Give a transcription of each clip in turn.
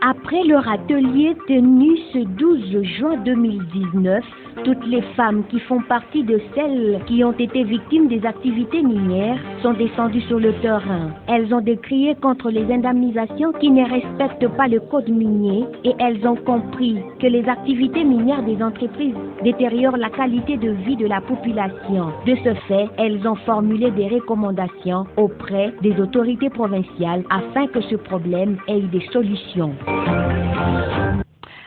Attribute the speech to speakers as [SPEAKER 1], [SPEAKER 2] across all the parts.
[SPEAKER 1] Après leur atelier tenu ce 12 juin 2019, toutes les femmes qui font partie de celles qui ont été victimes des activités minières sont descendues sur le terrain. Elles ont décrié contre les indemnisations qui ne respectent pas le code minier et elles ont compris que les activités minières des entreprises détériorent la qualité de vie de la population. De ce fait, elles ont formulé des recommandations auprès des autorités provinciales afin que ce problème ait des solutions.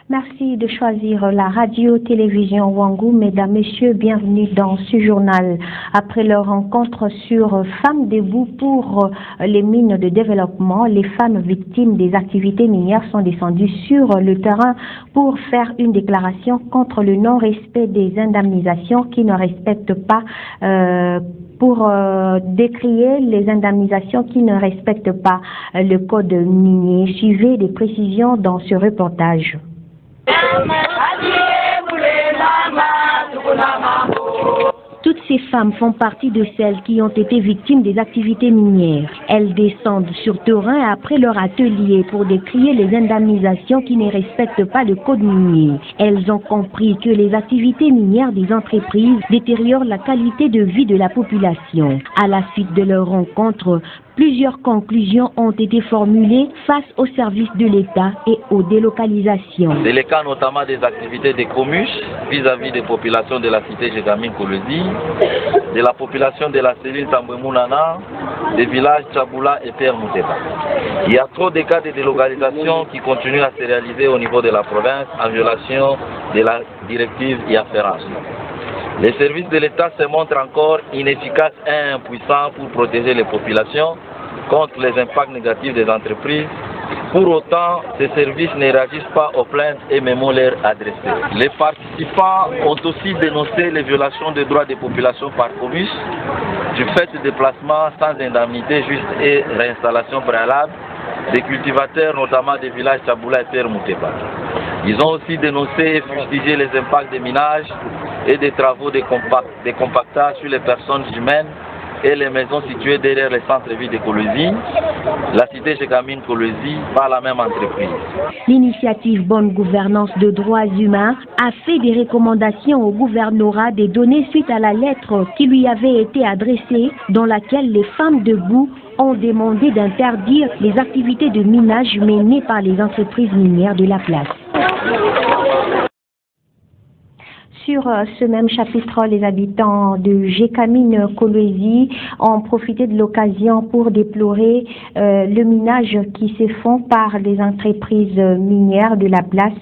[SPEAKER 1] Merci de choisir la radio-télévision Wangu. Mesdames, Messieurs, bienvenue dans ce journal. Après leur rencontre sur Femmes debout pour les mines de développement, les femmes victimes des activités minières sont descendues sur le terrain pour faire une déclaration contre le non-respect des indemnisations qui ne respectent pas pour décrier les indemnisations qui ne respectent pas le code minier. Suivez des précisions dans ce reportage. Toutes ces femmes font partie de celles qui ont été victimes des activités minières. Elles descendent sur terrain après leur atelier pour décrier les indemnisations qui ne respectent pas le code minier. Elles ont compris que les activités minières des entreprises détériorent la qualité de vie de la population. À la suite de leur rencontre, plusieurs conclusions ont été formulées face aux services de l'État et aux délocalisations.
[SPEAKER 2] C'est le cas notamment des activités des communes vis-à-vis des populations de la cité Jegamine-Kolwezi, de la population de la cellule Tamboué-Mounana, des villages Tchaboula et Père Mouteba. Il y a trop de cas de délocalisation qui continuent à se réaliser au niveau de la province en violation de la directive y afférente. Les services de l'État se montrent encore inefficaces et impuissants pour protéger les populations contre les impacts négatifs des entreprises. Pour autant, ces services ne réagissent pas aux plaintes et même leur adressées. Les participants ont aussi dénoncé les violations des droits des populations par Comus, du fait de déplacements sans indemnité juste et réinstallation préalable des cultivateurs, notamment des villages Tchaboula et Père Mouteba. Ils ont aussi dénoncé et fustigé les impacts des minages et des travaux de compactage sur les personnes humaines et les maisons situées derrière les centres-villes de Kolwezi, la cité Jegamine-Kolwezi, par la même entreprise.
[SPEAKER 1] L'initiative Bonne Gouvernance de droits humains a fait des recommandations au gouvernorat des données suite à la lettre qui lui avait été adressée, dans laquelle les femmes debout ont demandé d'interdire les activités de minage menées par les entreprises minières de la place. Sur ce même chapitre, les habitants de Jegamine-Kolwezi ont profité de l'occasion pour déplorer le minage qui se font par les entreprises minières de la place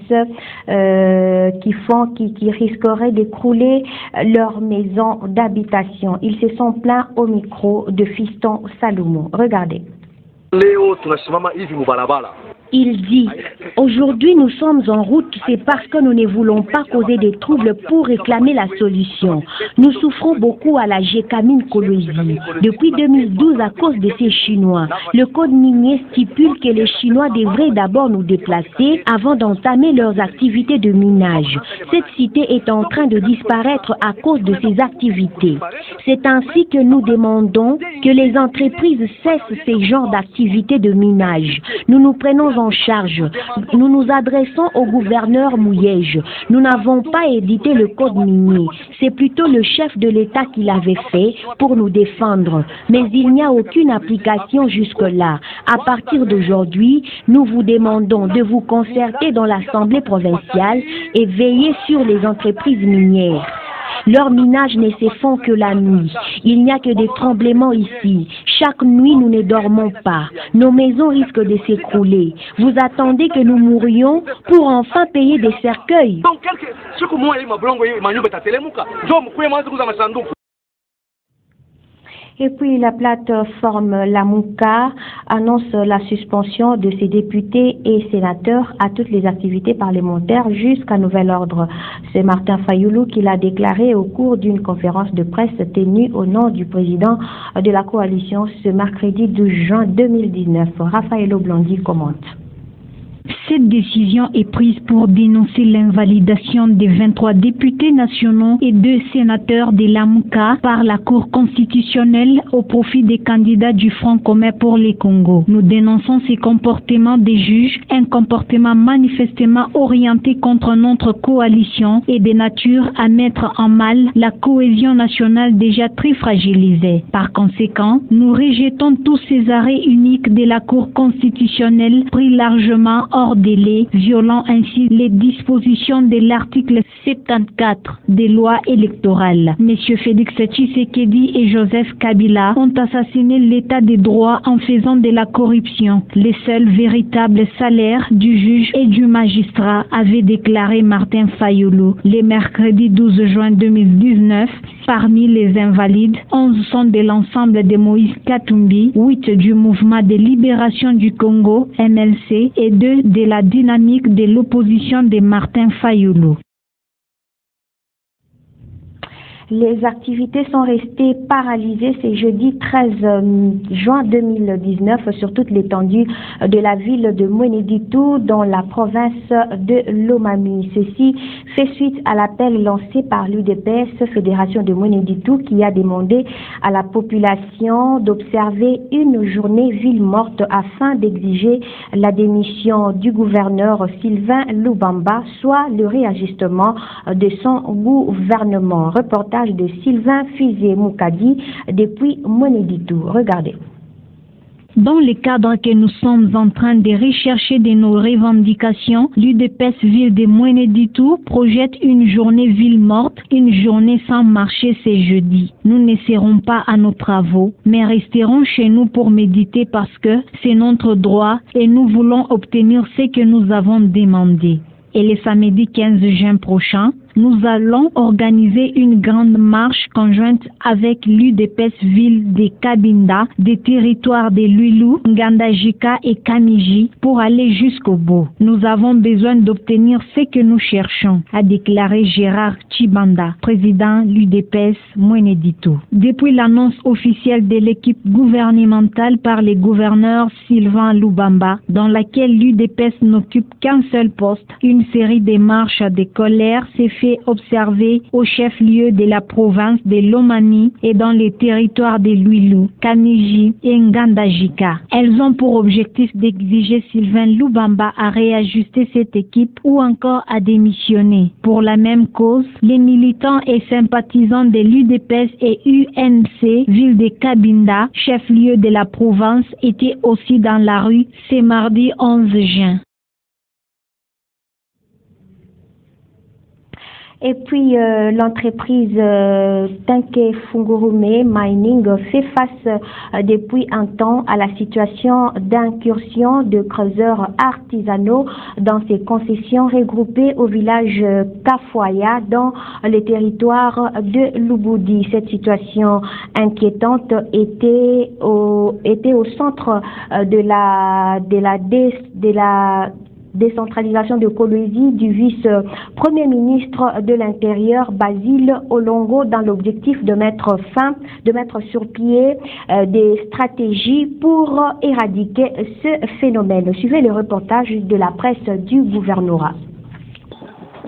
[SPEAKER 1] qui risqueraient d'écrouler leurs maisons d'habitation. Ils se sont plaints au micro de Fiston Salomon. Regardez. Il dit, aujourd'hui nous sommes en route, c'est parce que nous ne voulons pas causer des troubles pour réclamer la solution. Nous souffrons beaucoup à la Jegamine-Kolwezi. Depuis 2012 à cause de ces Chinois. Le code minier stipule que les Chinois devraient d'abord nous déplacer avant d'entamer leurs activités de minage. Cette cité est en train de disparaître à cause de ces activités. C'est ainsi que nous demandons que les entreprises cessent ces genres d'activités de minage. Nous nous prenons en charge. Nous nous adressons au gouverneur Mouyège. Nous n'avons pas édité le code minier. C'est plutôt le chef de l'État qui l'avait fait pour nous défendre. Mais il n'y a aucune application jusque-là. À partir d'aujourd'hui, nous vous demandons de vous concerter dans l'Assemblée provinciale et veiller sur les entreprises minières. Leurs minages ne se font que la nuit. Il n'y a que des tremblements ici. Chaque nuit, nous ne dormons pas. Nos maisons risquent de s'écrouler. Vous attendez que nous mourions pour enfin payer des cercueils. Et puis la plateforme Lamouka annonce la suspension de ses députés et sénateurs à toutes les activités parlementaires jusqu'à nouvel ordre. C'est Martin Fayoulou qui l'a déclaré au cours d'une conférence de presse tenue au nom du président de la coalition ce mercredi 12 juin 2019. Raphaël Oblandi commente.
[SPEAKER 3] Cette décision est prise pour dénoncer l'invalidation des 23 députés nationaux et 2 sénateurs de l'AMUCA par la Cour constitutionnelle au profit des candidats du Front commun pour les Congo. Nous dénonçons ces comportements des juges, un comportement manifestement orienté contre notre coalition et de nature à mettre en mal la cohésion nationale déjà très fragilisée. Par conséquent, nous rejetons tous ces arrêts uniques de la Cour constitutionnelle pris largement hors délai, violant ainsi les dispositions de l'article 74 des lois électorales. Messieurs Félix Tshisekedi et Joseph Kabila ont assassiné l'état des droits en faisant de la corruption les seuls véritables salaires du juge et du magistrat, avait déclaré Martin Fayulu le mercredi 12 juin 2019. Parmi les invalides, 11 sont de l'ensemble de Moïse Katumbi, 8 du mouvement de libération du Congo, MLC, et 2 de la dynamique de l'opposition de Martin Fayulu.
[SPEAKER 1] Les activités sont restées paralysées ce jeudi 13 juin 2019 sur toute l'étendue de la ville de Mweneditu dans la province de Lomami. Ceci fait suite à l'appel lancé par l'UDPS, Fédération de Mweneditu, qui a demandé à la population d'observer une journée ville morte afin d'exiger la démission du gouverneur Sylvain Lubamba, soit le réajustement de son gouvernement. Reportage de Sylvain Fizé-Moukadi depuis Mweneditu. Regardez.
[SPEAKER 3] Dans le cadre que nous sommes en train de rechercher de nos revendications, l'UDPS ville de Mweneditu projette une journée ville morte, une journée sans marché ce jeudi. Nous ne serons pas à nos travaux, mais resterons chez nous pour méditer parce que c'est notre droit et nous voulons obtenir ce que nous avons demandé. Et le samedi 15 juin prochain, nous allons organiser une grande marche conjointe avec l'UDPS ville de Kabinda, des territoires de Lwilu, Ngandajika et Kamiji pour aller jusqu'au bout. Nous avons besoin d'obtenir ce que nous cherchons, a déclaré Gérard Chibanda, président l'UDPS Mweneditu. Depuis l'annonce officielle de l'équipe gouvernementale par le gouverneur Sylvain Lubamba, dans laquelle l'UDPS n'occupe qu'un seul poste, une série de marches de colère s'est fait observer au chef-lieu de la province de Lomami et dans les territoires de Lwilu, Kamiji et Ngandajika. Elles ont pour objectif d'exiger Sylvain Lubamba à réajuster cette équipe ou encore à démissionner. Pour la même cause, les militants et sympathisants de l'UDPS et UNC, ville de Kabinda, chef-lieu de la province, étaient aussi dans la rue ce mardi 11 juin.
[SPEAKER 1] Et puis, l'entreprise Tenke Fungurume Mining fait face depuis un temps à la situation d'incursion de creuseurs artisanaux dans ses concessions regroupées au village Kafoya dans le territoire de Lubudi. Cette situation inquiétante était au centre de la décentralisation de Kolwezi du vice-premier ministre de l'Intérieur Basile Olongo dans l'objectif de mettre sur pied des stratégies pour éradiquer ce phénomène. Suivez le reportage de la presse du gouvernorat.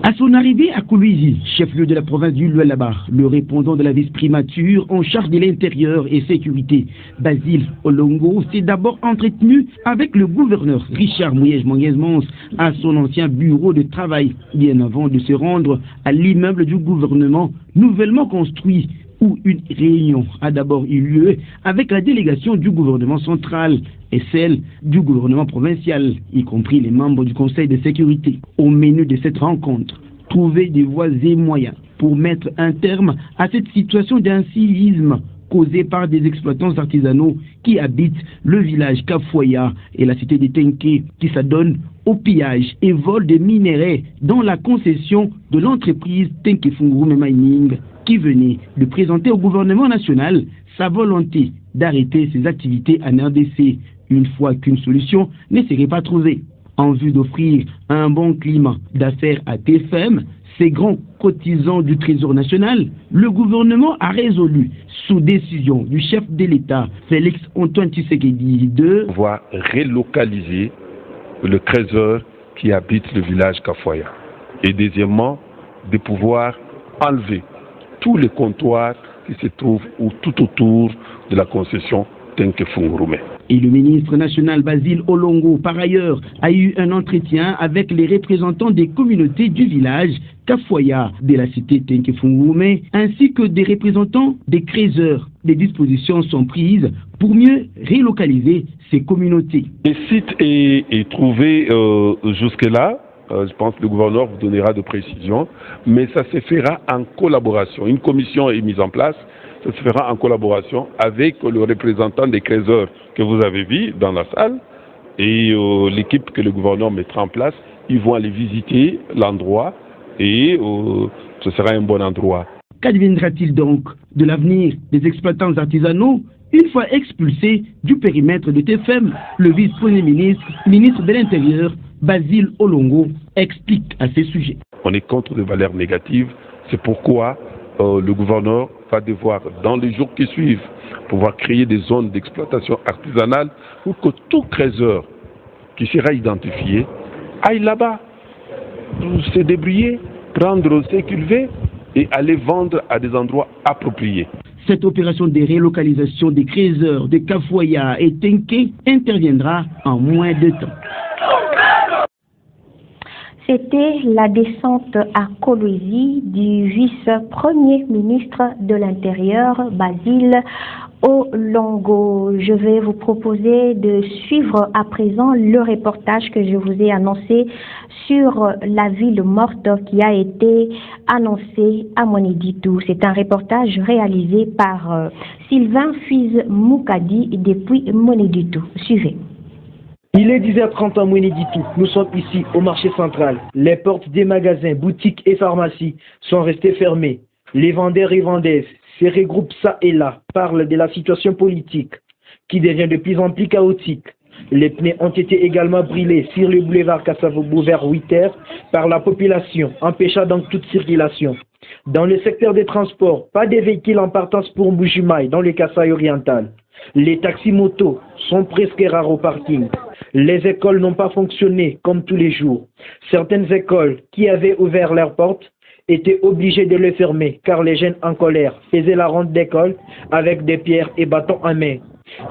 [SPEAKER 4] À son arrivée à Kolwezi, chef-lieu de la province du Lualaba, le répondant de la vice-primature en charge de l'intérieur et sécurité, Basile Olongo, s'est d'abord entretenu avec le gouverneur Richard Mouyej-Mangez-Mons à son ancien bureau de travail, bien avant de se rendre à l'immeuble du gouvernement nouvellement construit, où une réunion a d'abord eu lieu avec la délégation du gouvernement central et celle du gouvernement provincial, y compris les membres du Conseil de sécurité. Au menu de cette rencontre, trouver des voies et moyens pour mettre un terme à cette situation d'incivisme causée par des exploitants artisanaux qui habitent le village Kafoya et la cité de Tenke, qui s'adonnent au pillage et vol des minéraux dans la concession de l'entreprise Tenke Fungurume Mining, qui venait de présenter au gouvernement national sa volonté d'arrêter ses activités en RDC, une fois qu'une solution ne serait pas trouvée. En vue d'offrir un bon climat d'affaires à TFM, ces grands cotisants du Trésor national, le gouvernement a résolu, sous décision du chef de l'État, Félix Antoine Tshisekedi, de
[SPEAKER 5] relocaliser le Trésor qui habitent le village Kafoya. Et deuxièmement, de pouvoir enlever tous les comptoirs qui se trouvent tout autour de la concession Tenke-Fungurume.
[SPEAKER 4] Et le ministre national Basile Olongo, par ailleurs, a eu un entretien avec les représentants des communautés du village Kafoya de la cité Tenke-Fungurume, ainsi que des représentants des créateurs. Des dispositions sont prises pour mieux relocaliser ces communautés.
[SPEAKER 5] Le site est trouvé jusque-là. Je pense que le gouverneur vous donnera de précisions, mais ça se fera en collaboration. Une commission est mise en place, ça se fera en collaboration avec le représentant des créateurs que vous avez vu dans la salle et l'équipe que le gouverneur mettra en place. Ils vont aller visiter l'endroit et ce sera un bon endroit.
[SPEAKER 4] Qu'adviendra-t-il donc de l'avenir des exploitants artisanaux une fois expulsés du périmètre de TFM? Le vice-premier ministre de l'Intérieur, Basile Olongo, explique à ces sujets.
[SPEAKER 5] On est contre les valeurs négatives, c'est pourquoi le gouverneur va devoir, dans les jours qui suivent, pouvoir créer des zones d'exploitation artisanale pour que tout créateur qui sera identifié aille là-bas, se débrouiller, prendre ce qu'il veut et aller vendre à des endroits appropriés.
[SPEAKER 4] Cette opération de relocalisation des créateurs de Kafoya et Tenke interviendra en moins de temps.
[SPEAKER 1] C'était la descente à Kolwezi du vice-premier ministre de l'Intérieur, Basile Olongo. Je vais vous proposer de suivre à présent le reportage que je vous ai annoncé sur la ville morte qui a été annoncée à Mweneditu. C'est un reportage réalisé par Sylvain Fiz-Moukadi depuis Mweneditu. Suivez.
[SPEAKER 6] Il est 10h30 à Mweneditu. Nous sommes ici au marché central. Les portes des magasins, boutiques et pharmacies sont restées fermées. Les vendeurs et vendeuses se regroupent ça et là, parlent de la situation politique qui devient de plus en plus chaotique. Les pneus ont été également brûlés sur le boulevard Kassavobo vers 8h par la population, empêchant donc toute circulation. Dans le secteur des transports, pas de véhicules en partance pour Mbujimaï dans le Kasaï oriental. Les taxis-motos sont presque rares au parking. Les écoles n'ont pas fonctionné comme tous les jours. Certaines écoles qui avaient ouvert leurs portes étaient obligées de les fermer car les jeunes en colère faisaient la ronde d'école avec des pierres et bâtons en main.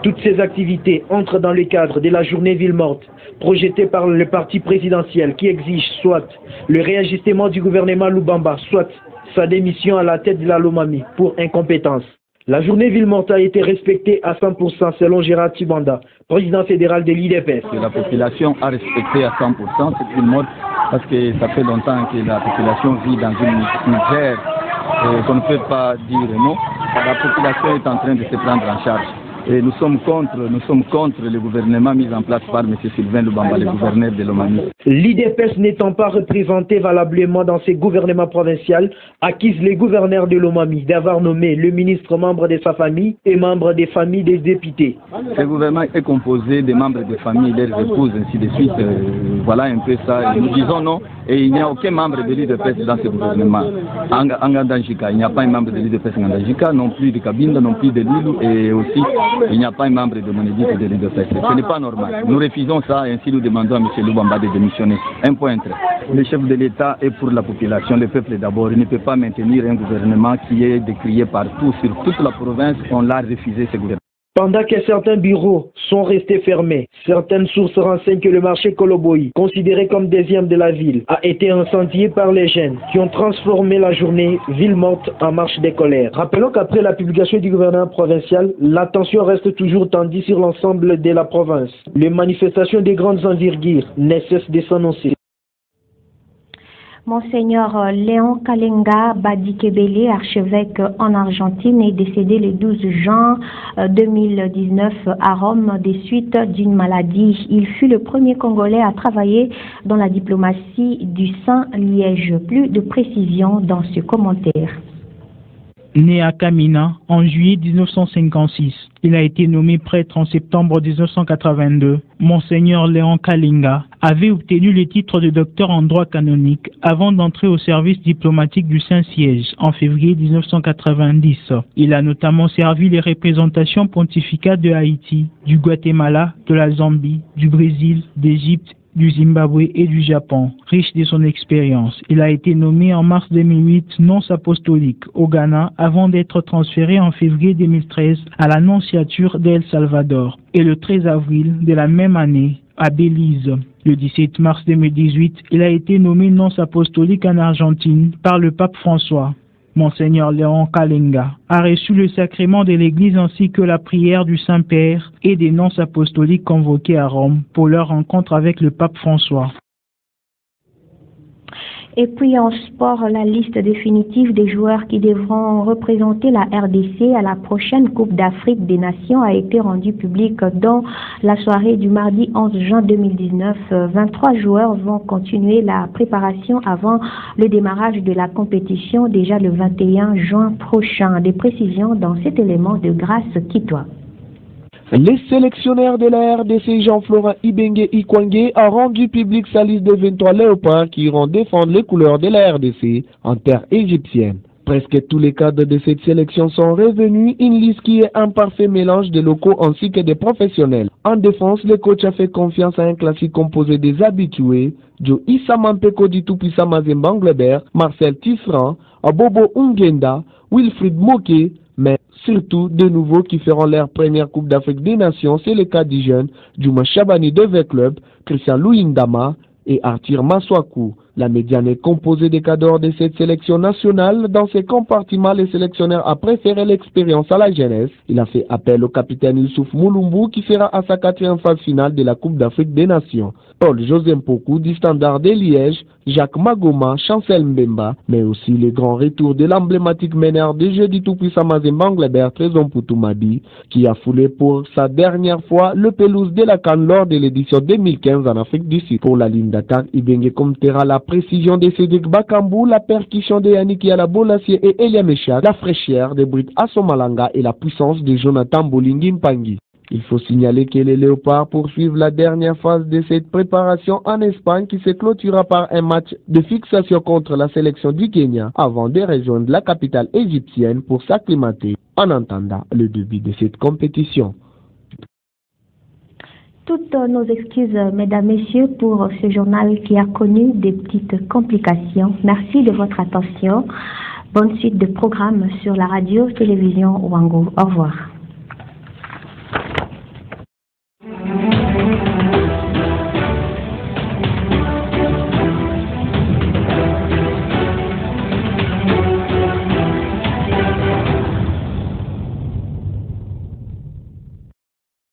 [SPEAKER 6] Toutes ces activités entrent dans le cadre de la journée ville morte projetée par le parti présidentiel qui exige soit le réajustement du gouvernement Lubamba, soit sa démission à la tête de la Lomami pour incompétence. La journée ville morte a été respectée à 100% selon Gérard Tibanda, président fédéral de l'IDPS.
[SPEAKER 7] La population a respecté à 100% cette ville morte parce que ça fait longtemps que la population vit dans une misère qu'on ne peut pas dire non. La population est en train de se prendre en charge. Et nous sommes contre le gouvernement mis en place par M. Sylvain Lubamba, le gouverneur de l'Omami.
[SPEAKER 6] L'IDPS n'étant pas représenté valablement dans ces gouvernements provinciaux, accuse le gouverneur de l'Omami d'avoir nommé le ministre membre de sa famille et membre des familles des députés.
[SPEAKER 7] Ce gouvernement est composé des membres des familles, leurs épouses, ainsi de suite. Voilà un peu ça. Et nous disons non, et il n'y a aucun membre de l'IDPS dans ce gouvernement. En Ngandajika, il n'y a pas un membre de l'IDPS en Ngandajika, non plus de Kabinda, non plus de Lilou, et aussi il n'y a pas un membre de Mweneditu et de l'IDPS. Ce n'est pas normal. Nous refusons ça et ainsi nous demandons à M. Lubamba de démissionner. Un point très. Le chef de l'État est pour la population, le peuple d'abord. Il ne peut pas maintenir un gouvernement qui est décrié partout, sur toute la province. On l'a refusé, ce gouvernement.
[SPEAKER 6] Pendant que certains bureaux sont restés fermés, certaines sources renseignent que le marché Koloboyi, considéré comme deuxième de la ville, a été incendié par les jeunes qui ont transformé la journée ville morte en marche des colères. Rappelons qu'après la publication du gouvernement provincial, la tension reste toujours tendue sur l'ensemble de la province. Les manifestations de grandes envergures ne cessent de s'annoncer.
[SPEAKER 1] Monseigneur Léon Kalenga Badikebele, archevêque en Argentine, est décédé le 12 juin 2019 à Rome des suites d'une maladie. Il fut le premier Congolais à travailler dans la diplomatie du Saint-Liège. Plus de précisions dans ce commentaire.
[SPEAKER 8] Né à Kamina en juillet 1956, il a été nommé prêtre en septembre 1982. Monseigneur Léon Kalinga avait obtenu le titre de docteur en droit canonique avant d'entrer au service diplomatique du Saint-Siège en février 1990. Il a notamment servi les représentations pontificales de Haïti, du Guatemala, de la Zambie, du Brésil, d'Égypte du Zimbabwe et du Japon. Riche de son expérience, il a été nommé en mars 2008 nonce apostolique au Ghana avant d'être transféré en février 2013 à la nonciature d'El Salvador et le 13 avril de la même année à Belize. Le 17 mars 2018, il a été nommé nonce apostolique en Argentine par le pape François. Monseigneur Léon Kalinga a reçu le sacrement de l'Église ainsi que la prière du Saint-Père et des nonces apostoliques convoqués à Rome pour leur rencontre avec le pape François.
[SPEAKER 1] Et puis en sport, la liste définitive des joueurs qui devront représenter la RDC à la prochaine Coupe d'Afrique des Nations a été rendue publique dans la soirée du mardi 11 juin 2019. 23 joueurs vont continuer la préparation avant le démarrage de la compétition déjà le 21 juin prochain. Des précisions dans cet élément de Grâce Kitwa.
[SPEAKER 9] Les sélectionneurs de la RDC, Jean-Florent Ibenge Ikwangé, a rendu public sa liste de 23 léopards qui iront défendre les couleurs de la RDC en terre égyptienne. Presque tous les cadres de cette sélection sont revenus, une liste qui est un parfait mélange de locaux ainsi que des professionnels. En défense, le coach a fait confiance à un classique composé des habitués, Joe Issamampeko du tout-puissant Mazembe Anglebert, Marcel Tisserand, Abobo Ungenda, Wilfried Moké, mais surtout de nouveaux qui feront leur première Coupe d'Afrique des Nations, c'est le cas du jeune Juma Chabani de V-Club, Christian Louindama et Arthur Maswaku. La médiane est composée des cadres de cette sélection nationale. Dans ses compartiments, le sélectionneur a préféré l'expérience à la jeunesse. Il a fait appel au capitaine Youssouf Moulumbu qui sera à sa 4e phase finale de la Coupe d'Afrique des Nations. Paul José Mpoku du Standard de Liège, Jacques Magoma, Chancel Mbemba, mais aussi le grand retour de l'emblématique meneur de jeu du tout-puissant Mazembe Anglebert, Trésor Poutoumadi, qui a foulé pour sa dernière fois le pelouse de la CAN lors de l'édition 2015 en Afrique du Sud. Pour la ligne d'attaque, Ibenge comptera la précision de Cédric Bakambu, la percussion de Yannick Yala-Bolassier et Elia Meshak, la fraîcheur de Brit Assomalanga et la puissance de Jonathan Bolingi Mpangi. Il faut signaler que les Léopards poursuivent la dernière phase de cette préparation en Espagne qui se clôturera par un match de fixation contre la sélection du Kenya avant de rejoindre la capitale égyptienne pour s'acclimater en attendant le début de cette compétition.
[SPEAKER 1] Toutes nos excuses, mesdames, messieurs, pour ce journal qui a connu des petites complications. Merci de votre attention. Bonne suite de programmes sur la radio-télévision Wango. Au revoir.